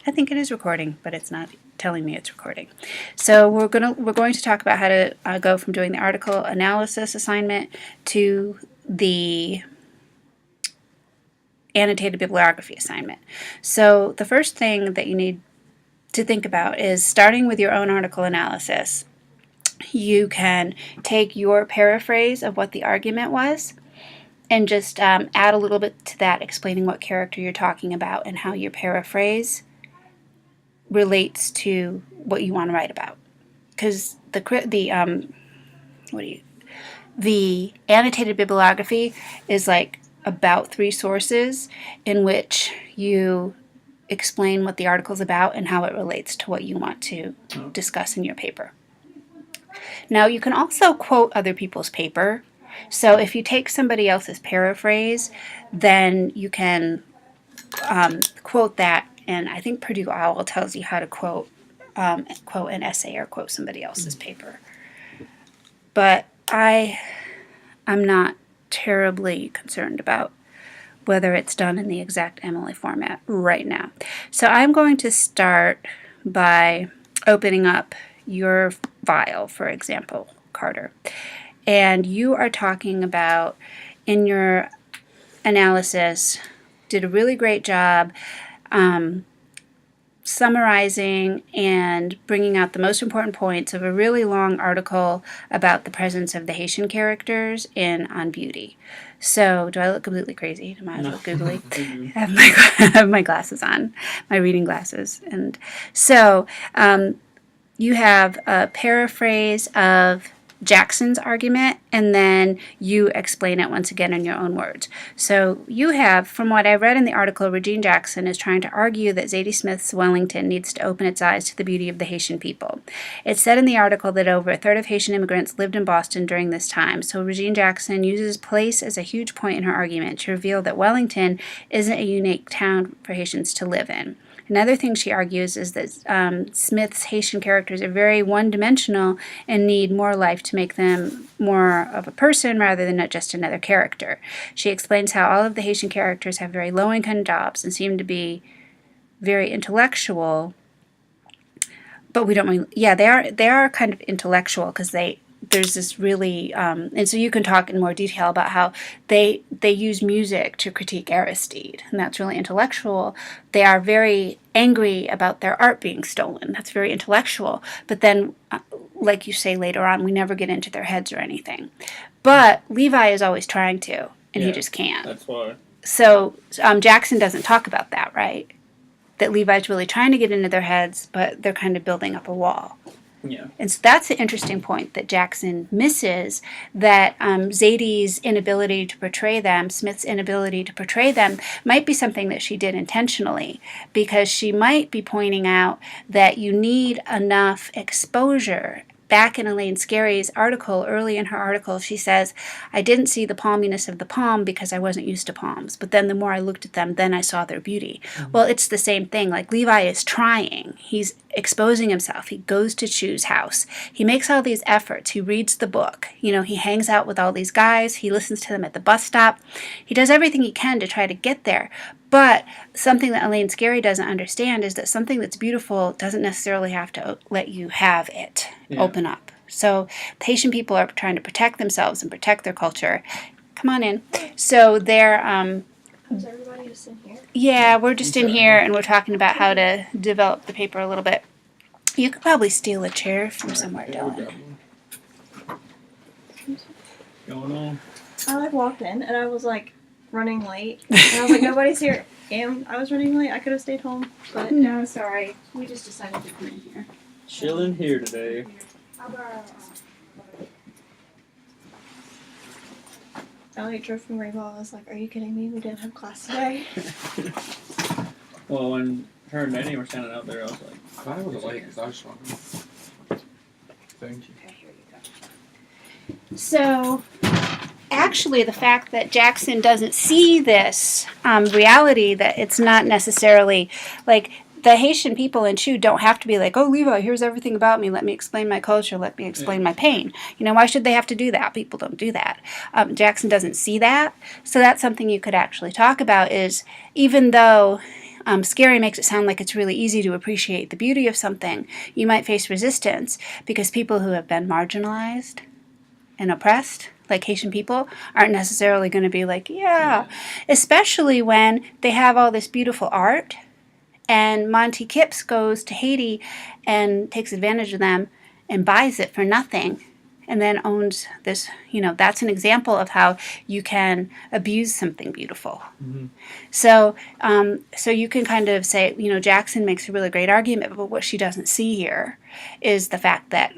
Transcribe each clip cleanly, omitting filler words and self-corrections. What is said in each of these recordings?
I think it is recording, but it's not telling me it's recording. So we're going to talk about how to go from doing the article analysis assignment to the annotated bibliography assignment. So the first thing that you need to think about is starting with your own article analysis. You can take your paraphrase of what the argument was and just add a little bit to that, explaining what character you're talking about and how your paraphrase relates to what you want to write about. Because the annotated bibliography is like about 3 sources in which you explain what the article's about and how it relates to what you want to discuss in your paper. Now, you can also quote other people's paper. So if you take somebody else's paraphrase, then you can quote that. And I think Purdue OWL tells you how to quote an essay or quote somebody else's paper. But I'm not terribly concerned about whether it's done in the exact Emily format right now. So I'm going to start by opening up your file, for example, Carter. And you are talking about, in your analysis, did a really great job summarizing and bringing out the most important points of a really long article about the presence of the Haitian characters On Beauty. So, do I look completely crazy? Am I look googly? I have my glasses on, my reading glasses. And so, you have a paraphrase of Jackson's argument, and then you explain it once again in your own words. So you have, from what I read in the article, Regine Jackson is trying to argue that Zadie Smith's Wellington needs to open its eyes to the beauty of the Haitian people. It said in the article that over a third of Haitian immigrants lived in Boston during this time, so Regine Jackson uses place as a huge point in her argument to reveal that Wellington isn't a unique town for Haitians to live in. Another thing she argues is that Smith's Haitian characters are very one-dimensional and need more life to make them more of a person rather than just another character. She explains how all of the Haitian characters have very low-income jobs and seem to be very intellectual, but we don't really, yeah, they are kind of intellectual because there's this really, and so you can talk in more detail about how they use music to critique Aristide, and that's really intellectual. They are very angry about their art being stolen. That's very intellectual. But then, like you say later on, we never get into their heads or anything. But Levi is always trying to, and he just can't. That's why. So Jackson doesn't talk about that, right? That Levi's really trying to get into their heads, but they're kind of building up a wall. Yeah. And so that's an interesting point that Jackson misses, that Zadie's inability to portray them, Smith's inability to portray them, might be something that she did intentionally, because she might be pointing out that you need enough exposure. Back in Elaine Scarry's article, early in her article, she says, I didn't see the palminess of the palm because I wasn't used to palms. But then the more I looked at them, then I saw their beauty. Mm-hmm. Well, it's the same thing. Like, Levi is trying. He's exposing himself. He goes to Chu's house. He makes all these efforts. He reads the book. You know, he hangs out with all these guys. He listens to them at the bus stop. He does everything he can to try to get there. But something that Elaine Scarry doesn't understand is that something that's beautiful doesn't necessarily have to let you have it open up. So Haitian people are trying to protect themselves and protect their culture. Come on in. So they're... Is everybody just in here? Yeah, we're just in here, and we're talking about how to develop the paper a little bit. You could probably steal a chair from somewhere, Dylan. Going on? I walked in and I was running late, and I was like, nobody's here. And I was running late. I could have stayed home, but no, sorry. We just decided to come in here. Chilling here today. Elliot drove from Rainbow. I was like, are you kidding me? We didn't have class today. Well, when her and Manny were standing out there, I was like, I was late because I was wondering. Thank you. Okay, here you go. So, actually, the fact that Jackson doesn't see this reality, that it's not necessarily, like, the Haitian people in Chu don't have to be like, oh, Levi, here's everything about me. Let me explain my culture. Let me explain my pain. Why should they have to do that? People don't do that. Jackson doesn't see that. So that's something you could actually talk about is even though scary makes it sound like it's really easy to appreciate the beauty of something, you might face resistance because people who have been marginalized and oppressed, like Haitian people, aren't necessarily going to be like, yeah, especially when they have all this beautiful art and Monty Kipps goes to Haiti and takes advantage of them and buys it for nothing and then owns this, that's an example of how you can abuse something beautiful. Mm-hmm. So you can kind of say, Jackson makes a really great argument, but what she doesn't see here is the fact that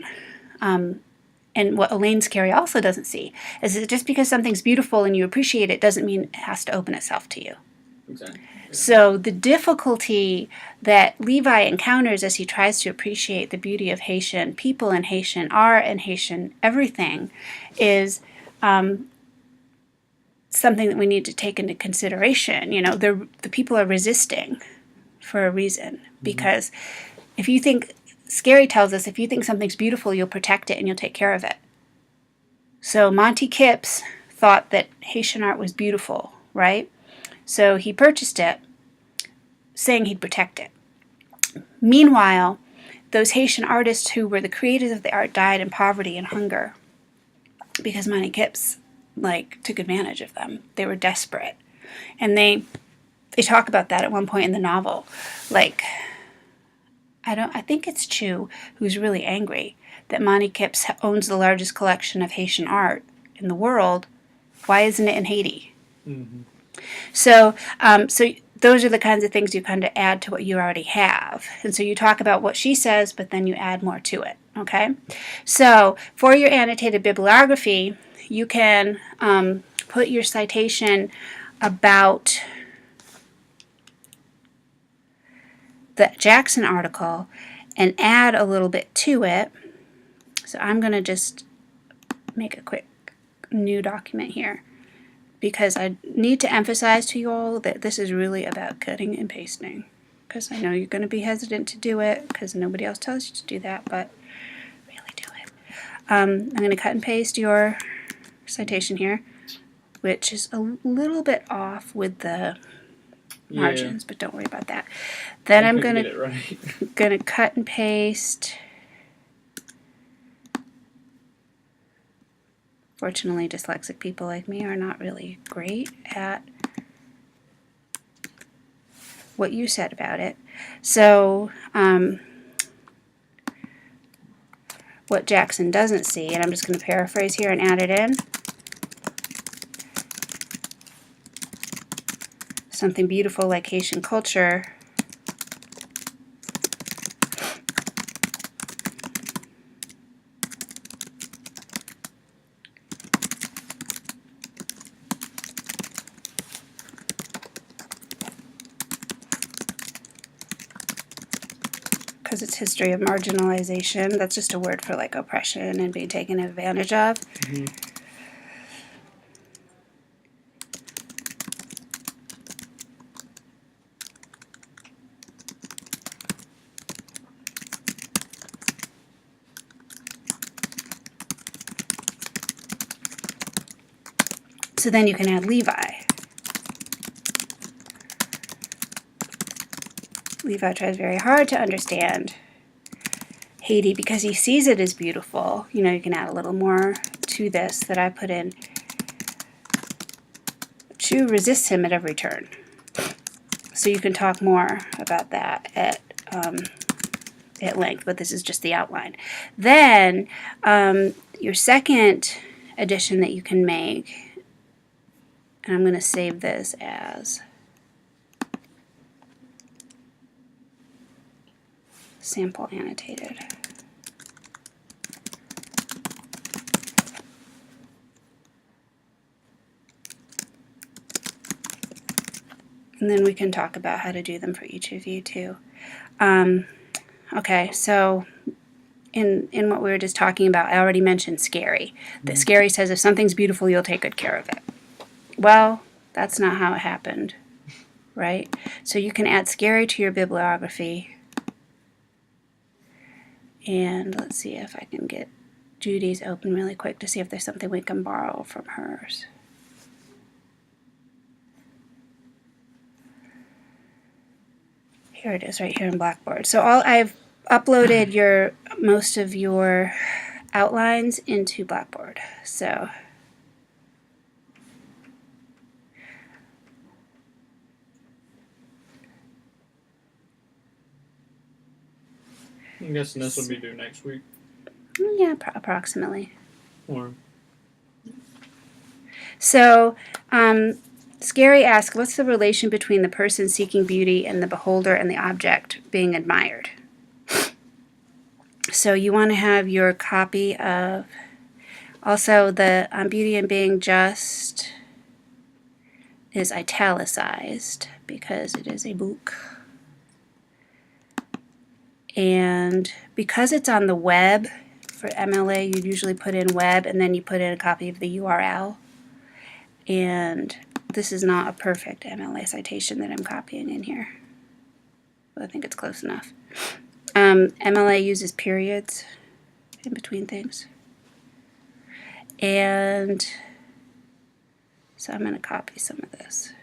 and what Elaine Scarry also doesn't see is that just because something's beautiful and you appreciate it doesn't mean it has to open itself to you. Exactly. Yeah. So the difficulty that Levi encounters as he tries to appreciate the beauty of Haitian people and Haitian art and Haitian everything is something that we need to take into consideration. The people are resisting for a reason because if you think Scary tells us if you think something's beautiful, you'll protect it and you'll take care of it. So Monty Kipps thought that Haitian art was beautiful, right? So he purchased it, saying he'd protect it. Meanwhile, those Haitian artists who were the creators of the art died in poverty and hunger because Monty Kipps took advantage of them. They were desperate. And they talk about that at one point in the novel. I think it's Chu who's really angry that Monty Kipps owns the largest collection of Haitian art in the world. Why isn't it in Haiti? Mm-hmm. So those are the kinds of things you kind of add to what you already have. And so you talk about what she says, but then you add more to it, okay? So for your annotated bibliography, you can put your citation about the Jackson article and add a little bit to it. So I'm going to just make a quick new document here because I need to emphasize to you all that this is really about cutting and pasting because I know you're going to be hesitant to do it because nobody else tells you to do that, but really do it. I'm going to cut and paste your citation here, which is a little bit off with the margins, but don't worry about that. Then I'm get it right. gonna cut and paste. Fortunately, dyslexic people like me are not really great at what you said about it. So, what Jackson doesn't see, and I'm just going to paraphrase here and add it in. Something beautiful like Haitian culture because it's history of marginalization. That's just a word for oppression and being taken advantage of. Mm-hmm. So then you can add Levi. Levi tries very hard to understand Haiti because he sees it as beautiful. You can add a little more to this that I put in. Chu resists him at every turn. So you can talk more about that at length, but this is just the outline. Then your second addition that you can make, and I'm going to save this as sample annotated. And then we can talk about how to do them for each of you too. Okay, so in what we were just talking about, I already mentioned Scary. That Scary says if something's beautiful, you'll take good care of it. Well, that's not how it happened. right? So you can add scary to your bibliography. And let's see if I can get Judy's open really quick to see if there's something we can borrow from hers. Here it is, right here in Blackboard. So I've uploaded most of your outlines into Blackboard. So I'm guessing this will be due next week. yeah, approximately. Or So, Scary asks, what's the relation between the person seeking beauty and the beholder and the object being admired? So you want to have your copy of, also the Beauty and Being Just is italicized because it is a book. And because it's on the web, for MLA you usually put in web and then you put in a copy of the URL. And this is not a perfect MLA citation that I'm copying in here, but I think it's close enough. MLA uses periods in between things. And so I'm going to copy some of this.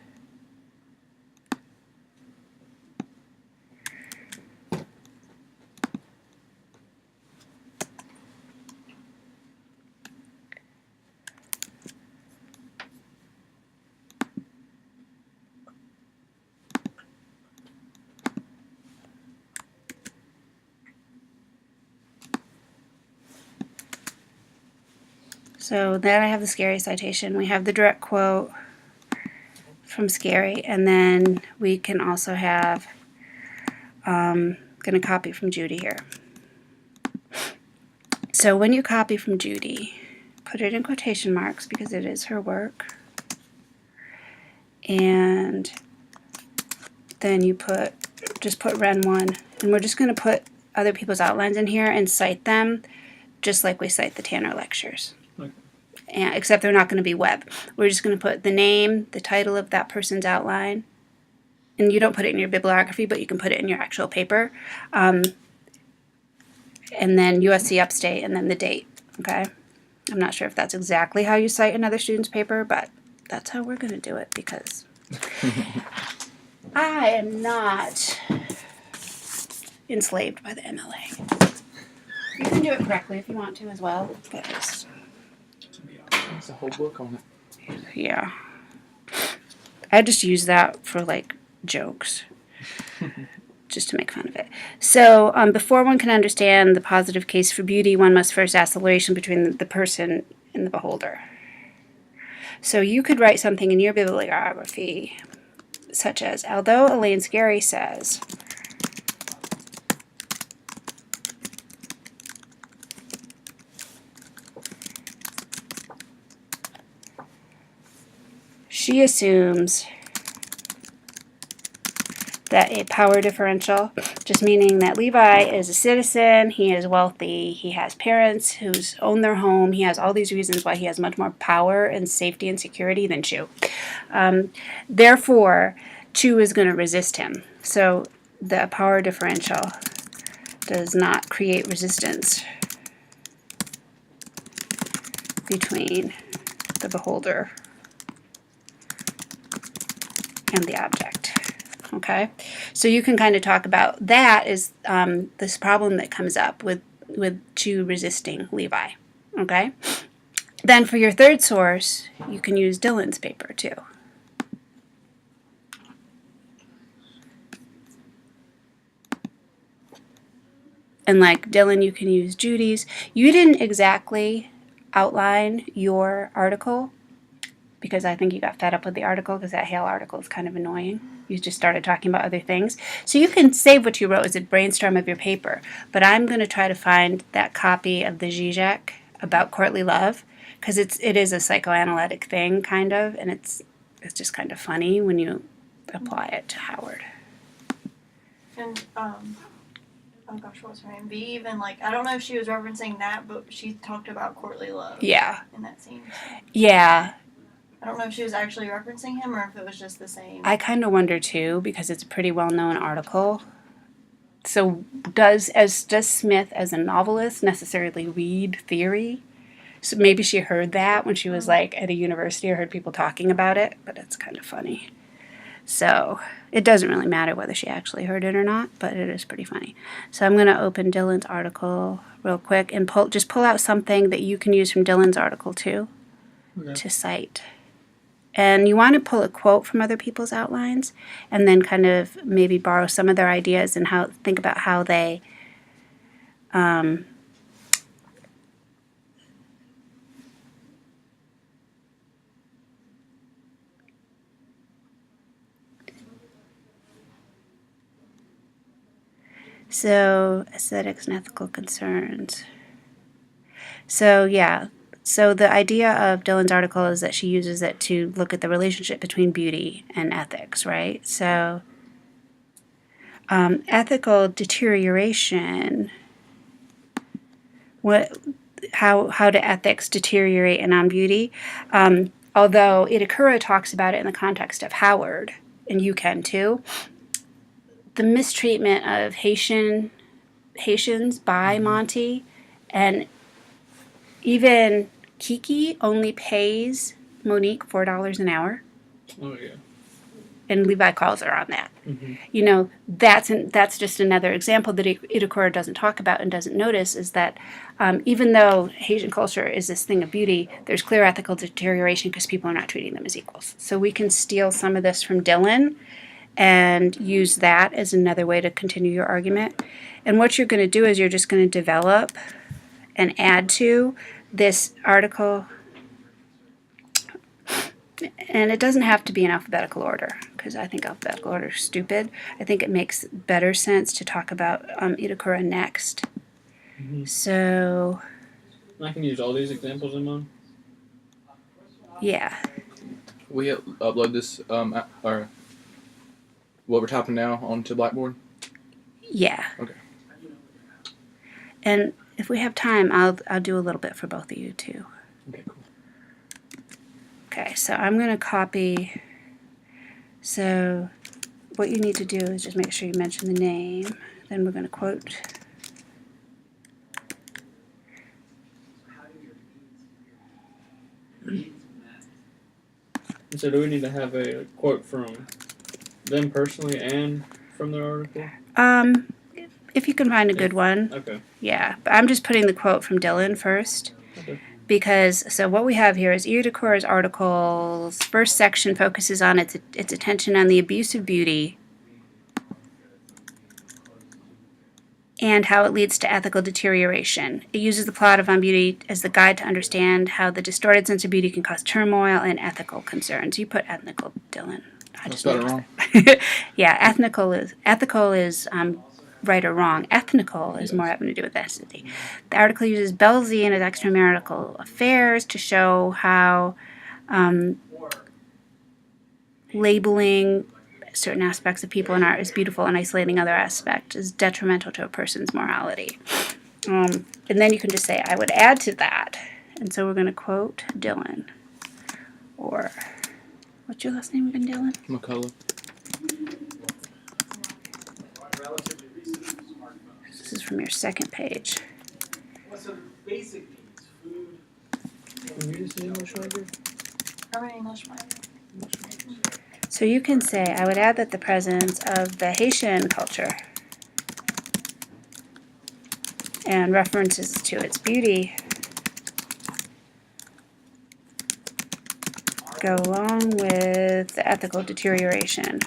So then I have the Scary citation. We have the direct quote from Scary, and then we can also have, going to copy from Judy here. So when you copy from Judy, put it in quotation marks because it is her work. And then you just put Ren 1, and we're just going to put other people's outlines in here and cite them just like we cite the Tanner lectures. Okay. And, except they're not going to be web. We're just going to put the name, the title of that person's outline, and you don't put it in your bibliography, but you can put it in your actual paper, and then USC Upstate, and then the date, okay? I'm not sure if that's exactly how you cite another student's paper, but that's how we're going to do it because I am not enslaved by the MLA. You can do it correctly if you want to as well, but just, There's a whole book on it. yeah. I just use that for like jokes, just to make fun of it. So before one can understand the positive case for beauty, one must first ask the relation between the person and the beholder. So you could write something in your bibliography, such as, although Elaine Scary says, she assumes that a power differential, just meaning that Levi is a citizen, he is wealthy, he has parents who own their home, he has all these reasons why he has much more power and safety and security than Chu. Therefore, Chu is going to resist him. So the power differential does not create resistance between the beholder and the object. Okay, so you can kind of talk about that as this problem that comes up with Chu resisting Levi. Okay, then for your third source, you can use Dylan's paper too. And like Dylan, you can use Judy's. You didn't exactly outline your article because I think you got fed up with the article because that Hale article is kind of annoying. You just started talking about other things. So you can save what you wrote as a brainstorm of your paper, but I'm going to try to find that copy of the Zizek about courtly love because it is a psychoanalytic thing kind of, and it's just kind of funny when you apply it to Howard. And oh gosh, what's her name? V even like I don't know if she was referencing that, but she talked about courtly love. Yeah. In that scene. Yeah. I don't know if she was actually referencing him or if it was just the same. I kind of wonder too, because it's a pretty well-known article. So does Smith as a novelist necessarily read theory? So maybe she heard that when she was like at a university or heard people talking about it, but it's kind of funny. So it doesn't really matter whether she actually heard it or not, but it is pretty funny. So I'm going to open Dylan's article real quick and pull out something that you can use from Dylan's article too to cite. And you want to pull a quote from other people's outlines and then kind of maybe borrow some of their ideas and think about how they so aesthetics and ethical concerns. So yeah. So the idea of Dylan's article is that she uses it to look at the relationship between beauty and ethics, right? So ethical deterioration, how do ethics deteriorate in on beauty? Although Itakura talks about it in the context of Howard, and you can too, the mistreatment of Haitians by Monty, and even Kiki only pays Monique $4 an hour, Oh yeah. and Levi calls her on that. Mm-hmm. You know, that's just another example that Itakura doesn't talk about and doesn't notice is that even though Haitian culture is this thing of beauty, there's clear ethical deterioration because people are not treating them as equals. So we can steal some of this from Dylan and use that as another way to continue your argument. And what you're going to do is you're just going to develop and add to this article. And it doesn't have to be in alphabetical order, because I think alphabetical order is stupid. I think it makes better sense to talk about Itakura next. Mm-hmm. So, I can use all these examples in mine. yeah. We upload this, or what we're typing now onto Blackboard? Yeah. Okay. And if we have time, I'll do a little bit for both of you too. Okay, cool. Okay, so I'm going to copy. So what you need to do is just make sure you mention the name. Then we're going to quote. So do we need to have a quote from them personally and from their article? If you can find a good one. Okay. Yeah, but I'm just putting the quote from Dylan first. Okay. Because, so what we have here is Itakura's article's first section focuses on its attention on the abuse of beauty and how it leads to ethical deterioration. It uses the plot of On Beauty as the guide to understand how the distorted sense of beauty can cause turmoil and ethical concerns. You put ethnical, Dylan. I just got it noticed wrong. that. Yeah, ethical is right or wrong. Ethnical is more having to do with ethnicity. The article uses Belzy and his extramarital affairs to show how labeling certain aspects of people in art as beautiful and isolating other aspects is detrimental to a person's morality. And then you can just say, I would add to that. And so we're going to quote Dylan. Or, what's your last name again, Dylan? McCullough. This is from your second page. What's the basic needs? Food. Can you use an English major? I'm an English minor. So you can say, I would add that the presence of the Haitian culture and references to its beauty go along with the ethical deterioration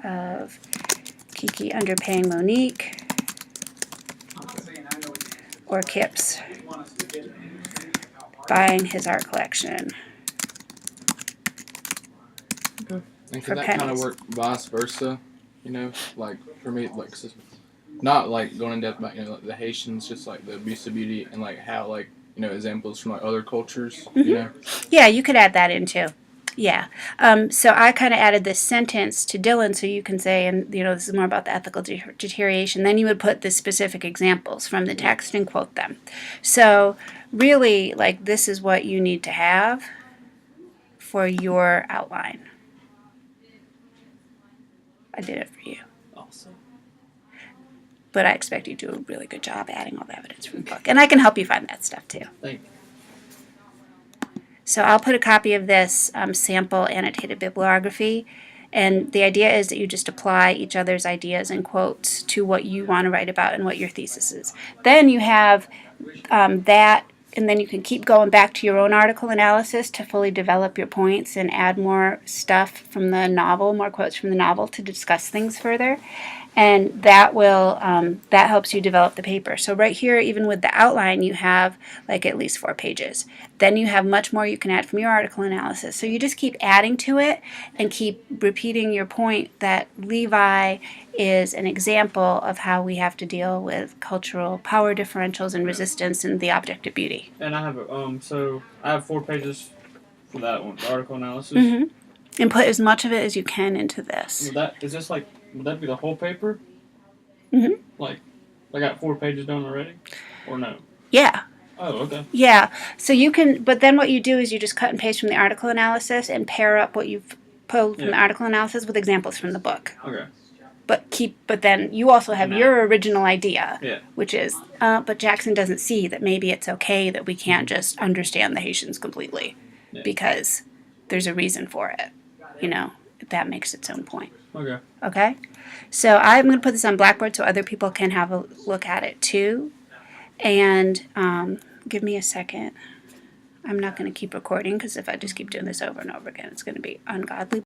of Kiki underpaying Monique I'm not saying I know what you mean. or Kip's I just want us to get an understanding of how buying his art collection. And For could that kind of pennies. work vice versa? You know, like for me, like not like going in depth about like the Haitians, just like the abuse of beauty and like how like examples from like other cultures. You know. Yeah, you could add that in too. Yeah. So I kind of added this sentence to Dylan so you can say, and this is more about the ethical deterioration. Then you would put the specific examples from the text and quote them. So really, like, this is what you need to have for your outline. I did it for you. Awesome. But I expect you to do a really good job adding all the evidence from the book. And I can help you find that stuff too. Thank you. So I'll put a copy of this sample annotated bibliography. And the idea is that you just apply each other's ideas and quotes to what you want to write about and what your thesis is. Then you have that, and then you can keep going back to your own article analysis to fully develop your points and add more stuff from the novel, more quotes from the novel to discuss things further. And that will that helps you develop the paper. So right here, even with the outline, you have like at least 4 pages. Then you have much more you can add from your article analysis. So you just keep adding to it and keep repeating your point that Levi is an example of how we have to deal with cultural power differentials and resistance and the object of beauty. And I have so I have 4 pages for that one, the article analysis. Mm-hmm. And put as much of it as you can into this. Would that be the whole paper? Mm-hmm. Like, I got 4 pages done already, or no? Yeah. Oh, okay. Yeah. So you can, but then what you do is you just cut and paste from the article analysis and pair up what you've pulled from the article analysis with examples from the book. Okay. But then you also have Nah. your original idea, Yeah. which is, but Jackson doesn't see that maybe it's okay that we can't just understand the Haitians completely because there's a reason for it. That makes its own point. Okay. Okay? So I'm going to put this on Blackboard so other people can have a look at it too. And give me a second. I'm not going to keep recording because if I just keep doing this over and over again, it's going to be ungodly.